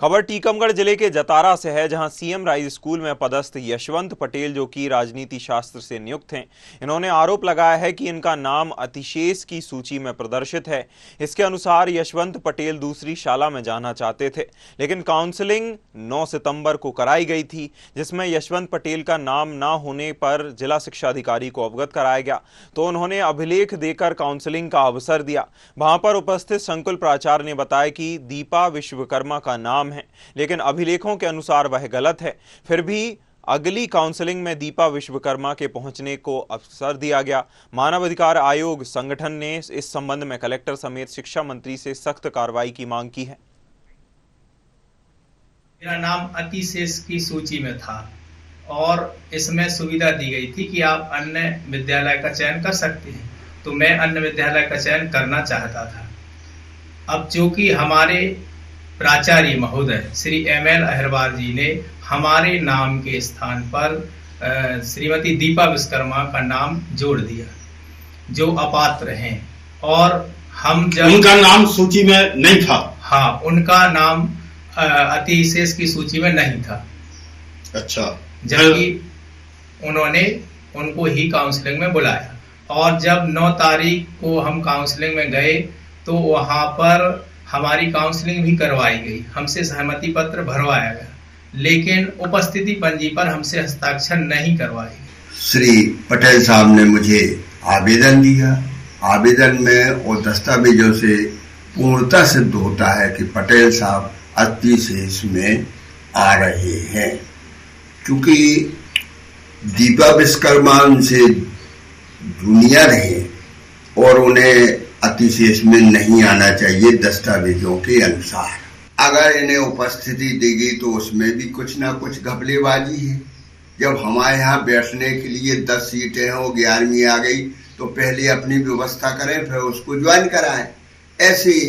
खबर टीकमगढ़ जिले के जतारा से है, जहां सीएम राइज स्कूल में पदस्थ यशवंत पटेल, जो कि राजनीति शास्त्र से नियुक्त हैं, इन्होंने आरोप लगाया है कि इनका नाम अतिशेष की सूची में प्रदर्शित है। इसके अनुसार यशवंत पटेल दूसरी शाला में जाना चाहते थे, लेकिन काउंसलिंग 9 सितंबर को कराई गई थी, जिसमें यशवंत पटेल का नाम न होने पर जिला शिक्षा अधिकारी को अवगत कराया गया, तो उन्होंने अभिलेख देकर काउंसलिंग का अवसर दिया। वहां पर उपस्थित संकुल प्राचार्य ने बताया कि दीपा विश्वकर्मा का नाम है, लेकिन अभिलेखों के अनुसार वह गलत है। फिर भी अगली काउंसलिंग में दीपा विश्वकर्मा के पहुंचने को अवसर दिया गया। मानव अधिकार आयोग संगठन ने इस संबंध में कलेक्टर समेत शिक्षा मंत्री से सख्त कार्रवाई की मांग की है। मेरा नाम अतिशेष की सूची में था और इसमें सुविधा दी गई थी कि आप अन्य विद्यालय का चयन कर सकते हैं, तो मैं अन्य विद्यालय का चयन करना चाहता था। अब चूंकि हमारे प्राचार्य महोदय श्री एमएल अहिरवार जी ने हमारे नाम के स्थान पर श्रीमती दीपा विश्वकर्मा का नाम जोड़ दिया, जो अपात्र हैं, और हम जब उनका नाम सूची में नहीं था। हाँ, उनका नाम अतिशेष की सूची में नहीं था। अच्छा। जबकि उन्होंने उनको ही काउंसलिंग में बुलाया, और जब 9 तारीख को हम काउंसलिंग में गए तो वहां पर हमारी काउंसलिंग भी करवाई गई, हमसे सहमति पत्र भरवाया गया, लेकिन उपस्थिति पंजी पर हमसे हस्ताक्षर नहीं करवाए गए। श्री पटेल साहब ने मुझे आवेदन दिया। आवेदन में और दस्तावेजों से पूर्णतः सिद्ध होता है कि पटेल साहब अतिशेष में आ रहे हैं। क्योंकि दीपा विश्वकर्मा उनसे जूनियर रहे और उन्हें अतिशेष में नहीं आना चाहिए दस्तावेजों के अनुसार। अगर इन्हें उपस्थिति दी गई तो उसमें भी कुछ ना कुछ घपलेबाजी है। जब हमारे यहाँ बैठने के लिए 10 सीटें हैं और 11वीं आ गई, तो पहले अपनी व्यवस्था करें, फिर उसको ज्वाइन कराएं। ऐसी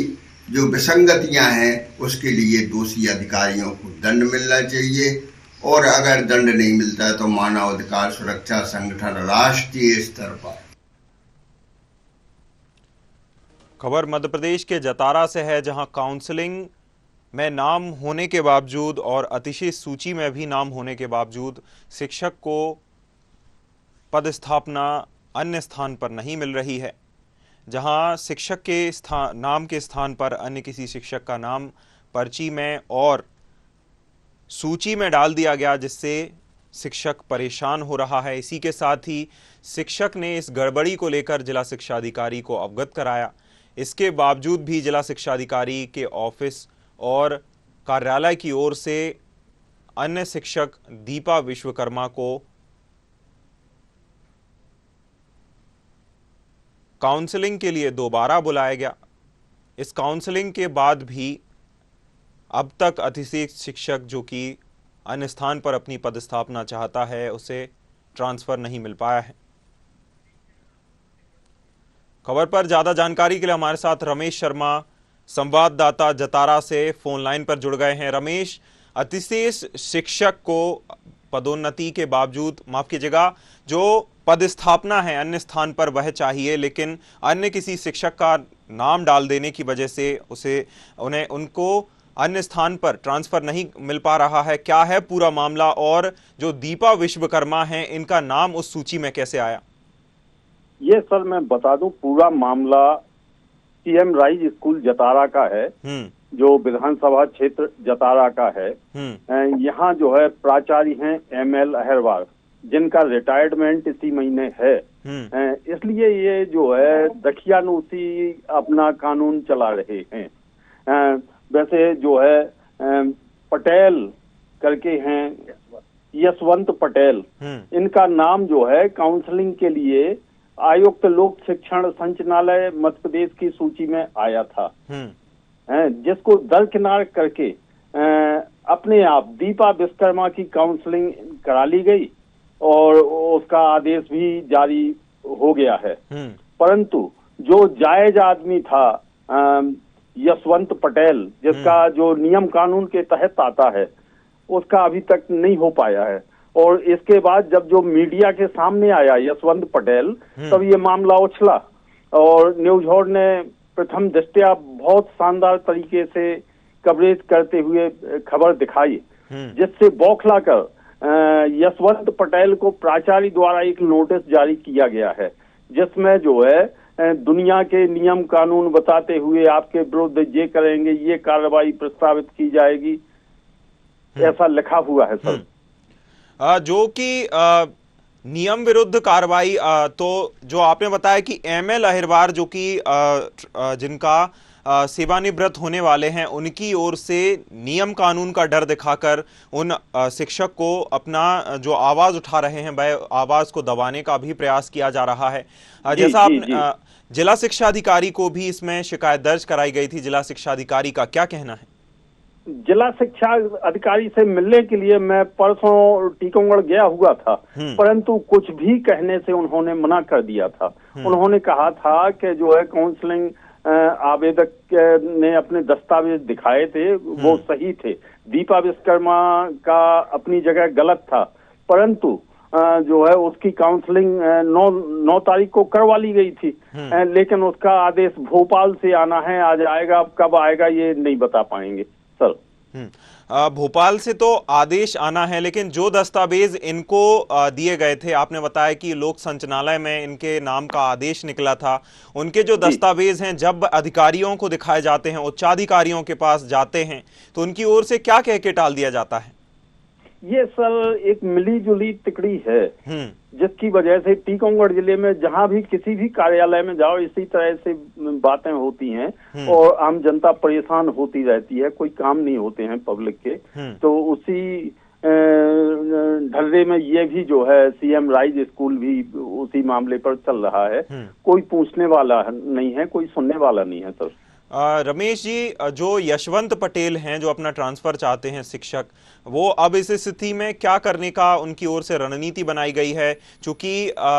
जो विसंगतियां हैं उसके लिए दोषी अधिकारियों को दंड मिलना चाहिए, और अगर दंड नहीं मिलता है तो मानव अधिकार सुरक्षा संगठन राष्ट्रीय स्तर पर। खबर मध्य प्रदेश के जतारा से है, जहां काउंसलिंग में नाम होने के बावजूद और अतिशेष सूची में भी नाम होने के बावजूद शिक्षक को पदस्थापना अन्य स्थान पर नहीं मिल रही है। जहां शिक्षक के नाम के स्थान पर अन्य किसी शिक्षक का नाम पर्ची में और सूची में डाल दिया गया, जिससे शिक्षक परेशान हो रहा है। इसी के साथ ही शिक्षक ने इस गड़बड़ी को लेकर जिला शिक्षा अधिकारी को अवगत कराया। इसके बावजूद भी जिला शिक्षा अधिकारी के ऑफिस और कार्यालय की ओर से अन्य शिक्षक दीपा विश्वकर्मा को काउंसलिंग के लिए दोबारा बुलाया गया। इस काउंसलिंग के बाद भी अब तक अतिशेष शिक्षक, जो कि अन्य स्थान पर अपनी पदस्थापना चाहता है, उसे ट्रांसफर नहीं मिल पाया है। खबर पर ज्यादा जानकारी के लिए हमारे साथ रमेश शर्मा, संवाददाता जतारा से फोन लाइन पर जुड़ गए हैं। रमेश, अतिशेष शिक्षक को पदोन्नति के बावजूद, माफ कीजिएगा, जो पदस्थापना है अन्य स्थान पर वह चाहिए, लेकिन अन्य किसी शिक्षक का नाम डाल देने की वजह से उनको अन्य स्थान पर ट्रांसफर नहीं मिल पा रहा है। क्या है पूरा मामला, और जो दीपा विश्वकर्मा हैं, इनका नाम उस सूची में कैसे आया? ये सर मैं बता दूं, पूरा मामला सीएम राइज स्कूल जतारा का है, जो विधानसभा क्षेत्र जतारा का है। यहाँ जो है प्राचार्य हैं एमएल अहिरवार, जिनका रिटायरमेंट इसी महीने है। इसलिए ये जो है दखियानूसी अपना कानून चला रहे हैं। वैसे जो है पटेल करके हैं, यशवंत पटेल, इनका नाम जो है काउंसलिंग के लिए आयुक्त लोक शिक्षण संचालनालय मध्य प्रदेश की सूची में आया था, जिसको दरकिनार करके अपने आप दीपा विश्वकर्मा की काउंसलिंग करा ली गई और उसका आदेश भी जारी हो गया है। परंतु जो जायज आदमी था यशवंत पटेल, जिसका जो नियम कानून के तहत आता है, उसका अभी तक नहीं हो पाया है। और इसके बाद जब जो मीडिया के सामने आया यशवंत पटेल, तब ये मामला उछला और न्यूज हॉर्न ने प्रथम दृष्टया बहुत शानदार तरीके से कवरेज करते हुए खबर दिखाई, जिससे बौखलाकर यशवंत पटेल को प्राचार्य द्वारा एक नोटिस जारी किया गया है, जिसमें जो है दुनिया के नियम कानून बताते हुए आपके विरुद्ध ये करेंगे, ये कार्रवाई प्रस्तावित की जाएगी, ऐसा लिखा हुआ है सर। जो कि नियम विरुद्ध कार्रवाई, तो जो आपने बताया कि एमएल अहिरवार जो कि जिनका सेवानिवृत्त होने वाले हैं, उनकी ओर से नियम कानून का डर दिखाकर उन शिक्षक को अपना जो आवाज उठा रहे हैं वह आवाज को दबाने का भी प्रयास किया जा रहा है। जैसा आप जिला शिक्षा अधिकारी को भी इसमें शिकायत दर्ज कराई गई थी, जिला शिक्षा अधिकारी का क्या कहना है? जिला शिक्षा अधिकारी से मिलने के लिए मैं परसों टीकमगढ़ गया हुआ था, परंतु कुछ भी कहने से उन्होंने मना कर दिया था। उन्होंने कहा था कि जो है काउंसलिंग आवेदक ने अपने दस्तावेज दिखाए थे वो सही थे, दीपा विश्वकर्मा का अपनी जगह गलत था, परंतु जो है उसकी काउंसलिंग 9 तारीख को करवा ली गई थी, लेकिन उसका आदेश भोपाल से आना है, आज आएगा, अब कब आएगा ये नहीं बता पाएंगे सर। भोपाल से तो आदेश आना है, लेकिन जो दस्तावेज इनको दिए गए थे, आपने बताया कि लोक संचालनालय में इनके नाम का आदेश निकला था, उनके जो दस्तावेज हैं जब अधिकारियों को दिखाए जाते हैं, उच्चाधिकारियों के पास जाते हैं, तो उनकी ओर से क्या कह के टाल दिया जाता है? ये सर एक मिली जुली तिकड़ी है, जिसकी वजह से टीकमगढ़ जिले में जहां भी किसी भी कार्यालय में जाओ इसी तरह से बातें होती हैं और आम जनता परेशान होती रहती है, कोई काम नहीं होते हैं पब्लिक के। तो उसी ढर्रे में ये भी जो है सीएम राइज स्कूल भी उसी मामले पर चल रहा है, कोई पूछने वाला नहीं है, कोई सुनने वाला नहीं है सर। रमेश जी, जो यशवंत पटेल हैं जो अपना ट्रांसफर चाहते हैं शिक्षक, वो अब इस स्थिति में क्या करने का उनकी ओर से रणनीति बनाई गई है? चूंकि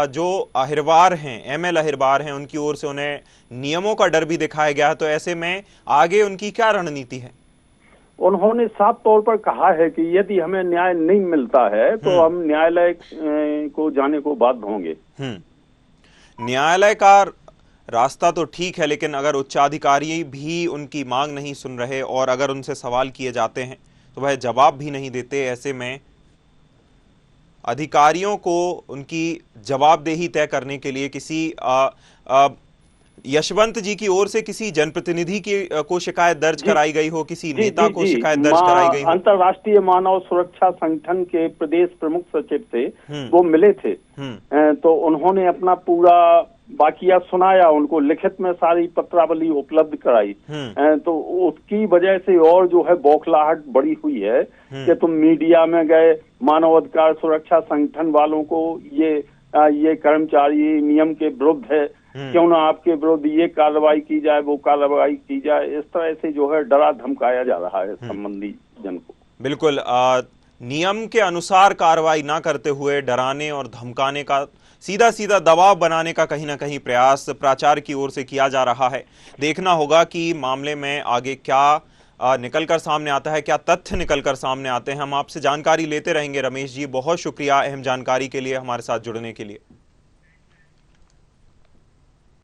जो अहिरवार हैं, एमएल अहिरवार हैं, उनकी ओर से उन्हें नियमों का डर भी दिखाया गया है, तो ऐसे में आगे उनकी क्या रणनीति है? उन्होंने साफ तौर पर कहा है कि यदि हमें न्याय नहीं मिलता है तो हम न्यायालय को जाने को बाध्य होंगे। न्यायालय का रास्ता तो ठीक है, लेकिन अगर उच्चाधिकारी भी उनकी मांग नहीं सुन रहे और अगर उनसे सवाल किए जाते हैं तो वह जवाब भी नहीं देते, ऐसे में अधिकारियों को उनकी जवाबदेही तय करने के लिए किसी यशवंत जी की ओर से किसी जनप्रतिनिधि को शिकायत दर्ज कराई गई हो, किसी नेता को शिकायत दर्ज कराई गई हो? अंतर्राष्ट्रीय मानव सुरक्षा संगठन के प्रदेश प्रमुख सचिव थे, वो मिले थे, तो उन्होंने अपना पूरा बाकिया सुनाया, उनको लिखित में सारी पत्रावली उपलब्ध कराई, तो उसकी वजह से और जो है बौखलाहट बढ़ी हुई है कि तुम मीडिया में गए, मानव अधिकार सुरक्षा संगठन वालों को ये कर्मचारी नियम के विरुद्ध है, क्यों ना आपके विरुद्ध ये कार्रवाई की जाए, वो कार्रवाई की जाए, इस तरह से जो है डरा धमकाया जा रहा है संबंधी जन को। बिल्कुल, नियम के अनुसार कार्रवाई ना करते हुए डराने और धमकाने का, सीधा सीधा दबाव बनाने का कहीं ना कहीं प्रयास प्राचार्य की ओर से किया जा रहा है। देखना होगा कि मामले में आगे क्या निकलकर सामने आता है, क्या तथ्य निकलकर सामने आते हैं। हम आपसे जानकारी लेते रहेंगे। रमेश जी, बहुत शुक्रिया अहम जानकारी के लिए, हमारे साथ जुड़ने के लिए।